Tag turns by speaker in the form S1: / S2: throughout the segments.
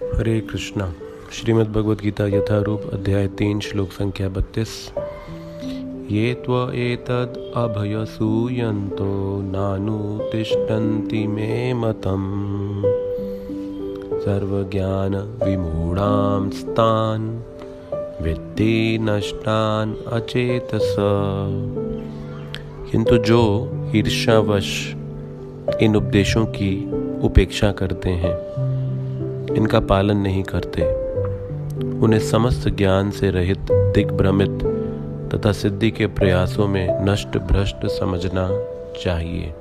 S1: हरे कृष्णा। श्रीमद् भगवद गीता यथारूप अध्याय 3 श्लोक संख्या 32। ये त्व एतद् अभयसूयन्तो नानुतिष्ठन्ति मे मतम् सर्वज्ञान विमूढां स्तान् विद्धि नष्टान् अचेतस। किंतु जो ईर्ष्यावश इन उपदेशों की उपेक्षा करते हैं, इनका पालन नहीं करते, उन्हें समस्त ज्ञान से रहित, दिग्भ्रमित तथा सिद्धि के प्रयासों में नष्ट भ्रष्ट समझना चाहिए।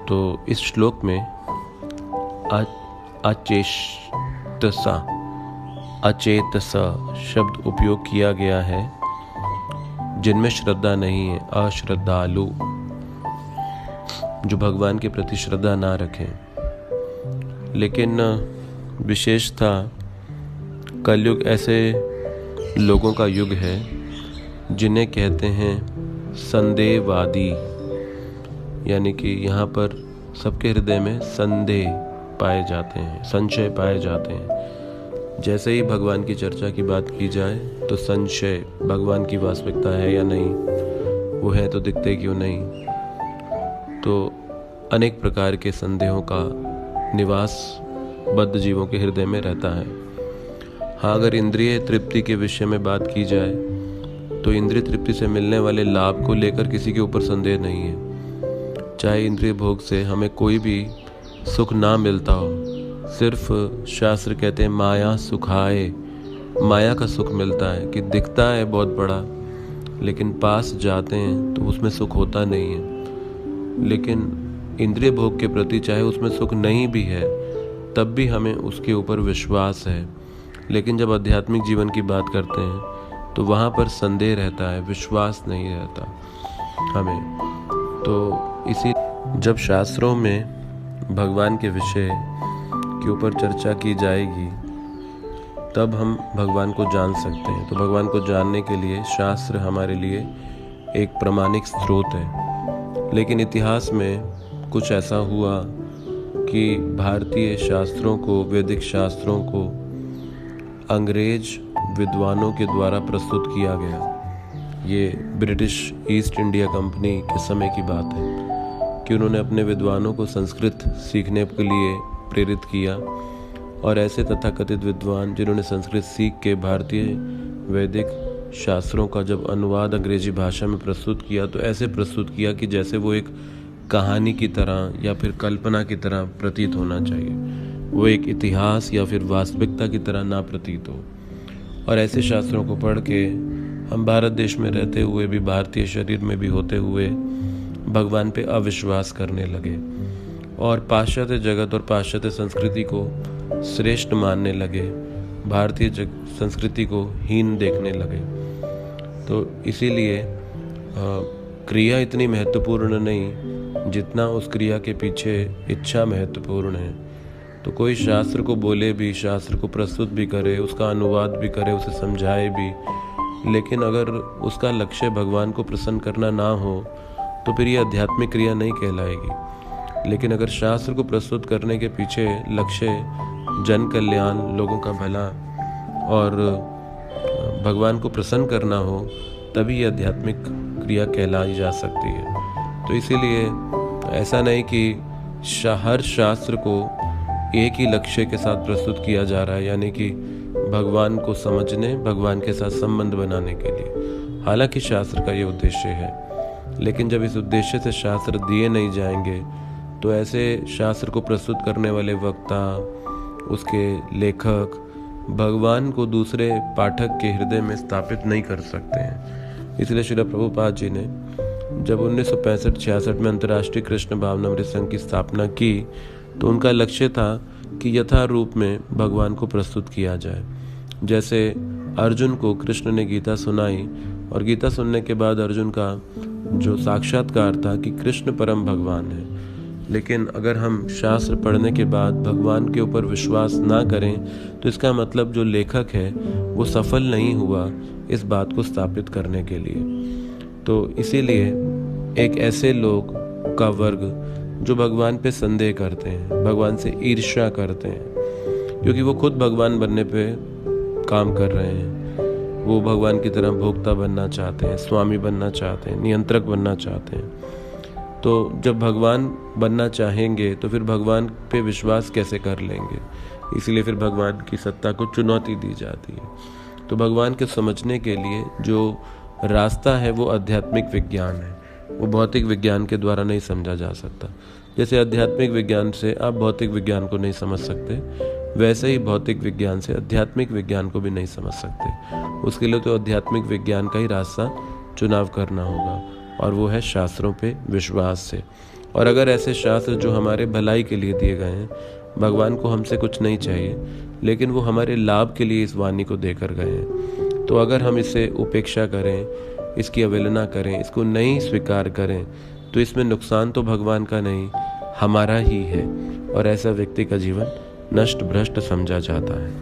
S1: तो इस श्लोक में अचेतसा शब्द उपयोग किया गया है। जिनमें श्रद्धा नहीं है, अश्रद्धालु, जो भगवान के प्रति श्रद्धा ना रखें। लेकिन विशेषता कलयुग ऐसे लोगों का युग है जिन्हें कहते हैं संदेहवादी, यानी कि यहाँ पर सबके हृदय में संदेह पाए जाते हैं, संशय पाए जाते हैं। जैसे ही भगवान की चर्चा की बात की जाए तो संशय, भगवान की वास्तविकता है या नहीं, वो है तो दिखते क्यों नहीं। तो अनेक प्रकार के संदेहों का निवास बद्ध जीवों के हृदय में रहता है। हाँ, अगर इंद्रिय तृप्ति के विषय में बात की जाए तो इंद्रिय तृप्ति से मिलने वाले लाभ को लेकर किसी के ऊपर संदेह नहीं है। चाहे इंद्रिय भोग से हमें कोई भी सुख ना मिलता हो, सिर्फ शास्त्र कहते हैं माया सुखाए, माया का सुख मिलता है कि दिखता है बहुत बड़ा, लेकिन पास जाते हैं तो उसमें सुख होता नहीं है। लेकिन इंद्रिय भोग के प्रति चाहे उसमें सुख नहीं भी है, तब भी हमें उसके ऊपर विश्वास है। लेकिन जब आध्यात्मिक जीवन की बात करते हैं तो वहाँ पर संदेह रहता है, विश्वास नहीं रहता हमें। तो इसी जब शास्त्रों में भगवान के विषय के ऊपर चर्चा की जाएगी तब हम भगवान को जान सकते हैं। तो भगवान को जानने के लिए शास्त्र हमारे लिए एक प्रामाणिक स्रोत है। लेकिन इतिहास में कुछ ऐसा हुआ कि भारतीय शास्त्रों को, वैदिक शास्त्रों को अंग्रेज विद्वानों के द्वारा प्रस्तुत किया गया। ये ब्रिटिश ईस्ट इंडिया कंपनी के समय की बात है कि उन्होंने अपने विद्वानों को संस्कृत सीखने के लिए प्रेरित किया। और ऐसे तथाकथित विद्वान जिन्होंने संस्कृत सीख के भारतीय वैदिक शास्त्रों का जब अनुवाद अंग्रेजी भाषा में प्रस्तुत किया तो ऐसे प्रस्तुत किया कि जैसे वो एक कहानी की तरह या फिर कल्पना की तरह प्रतीत होना चाहिए, वो एक इतिहास या फिर वास्तविकता की तरह ना प्रतीत हो। और ऐसे शास्त्रों को पढ़ के हम भारत देश में रहते हुए भी, भारतीय शरीर में भी होते हुए भगवान पे अविश्वास करने लगे और पाश्चात्य जगत और पाश्चात्य संस्कृति को श्रेष्ठ मानने लगे, भारतीय संस्कृति को हीन देखने लगे। तो इसीलिए क्रिया इतनी महत्वपूर्ण नहीं जितना उस क्रिया के पीछे इच्छा महत्वपूर्ण है। तो कोई शास्त्र को बोले भी, शास्त्र को प्रस्तुत भी करे, उसका अनुवाद भी करे, उसे समझाए भी, लेकिन अगर उसका लक्ष्य भगवान को प्रसन्न करना ना हो तो फिर ये आध्यात्मिक क्रिया नहीं कहलाएगी। लेकिन अगर शास्त्र को प्रस्तुत करने के पीछे लक्ष्य जन कल्याण, लोगों का भला और भगवान को प्रसन्न करना हो, तभी ये आध्यात्मिक क्रिया कहलाई जा सकती है। तो इसीलिए ऐसा नहीं कि हर शास्त्र को एक ही लक्ष्य के साथ प्रस्तुत किया जा रहा है, यानी कि भगवान को समझने, भगवान के साथ संबंध बनाने के लिए। हालांकि शास्त्र का ये उद्देश्य है, लेकिन जब इस उद्देश्य से शास्त्र दिए नहीं जाएंगे तो ऐसे शास्त्र को प्रस्तुत करने वाले वक्ता, उसके लेखक भगवान को दूसरे पाठक के हृदय में स्थापित नहीं कर सकते हैं। इसलिए श्रील प्रभुपाद जी ने जब 1965-66 में अंतर्राष्ट्रीय कृष्ण भावनामृत संघ की स्थापना की तो उनका लक्ष्य था कि यथारूप में भगवान को प्रस्तुत किया जाए। जैसे अर्जुन को कृष्ण ने गीता सुनाई और गीता सुनने के बाद अर्जुन का जो साक्षात्कार था कि कृष्ण परम भगवान है। लेकिन अगर हम शास्त्र पढ़ने के बाद भगवान के ऊपर विश्वास ना करें तो इसका मतलब जो लेखक है वो सफल नहीं हुआ इस बात को स्थापित करने के लिए। तो इसीलिए एक ऐसे लोग का वर्ग जो भगवान पे संदेह करते हैं, भगवान से ईर्ष्या करते हैं, क्योंकि वो खुद भगवान बनने पे काम कर रहे हैं। वो भगवान की तरह भोक्ता बनना चाहते हैं, स्वामी बनना चाहते हैं, नियंत्रक बनना चाहते हैं। तो जब भगवान बनना चाहेंगे तो फिर भगवान पे विश्वास कैसे कर लेंगे? इसलिए फिर भगवान की सत्ता को चुनौती दी जाती है। तो भगवान के समझने के लिए जो रास्ता है वो आध्यात्मिक विज्ञान है, वो भौतिक विज्ञान के द्वारा नहीं समझा जा सकता। जैसे आध्यात्मिक विज्ञान से आप भौतिक विज्ञान को नहीं समझ सकते, वैसे ही भौतिक विज्ञान से आध्यात्मिक विज्ञान को भी नहीं समझ सकते। उसके लिए तो आध्यात्मिक विज्ञान का ही रास्ता चुनाव करना होगा, और वो है शास्त्रों पे विश्वास से। और अगर ऐसे शास्त्र जो हमारे भलाई के लिए दिए गए हैं, भगवान को हमसे कुछ नहीं चाहिए, लेकिन वो हमारे लाभ के लिए इस वाणी को देकर गए हैं, तो अगर हम इसे उपेक्षा करें, इसकी अवहेलना करें, इसको नहीं स्वीकार करें, तो इसमें नुकसान तो भगवान का नहीं, हमारा ही है। और ऐसा व्यक्ति का जीवन नष्ट भ्रष्ट समझा जाता है।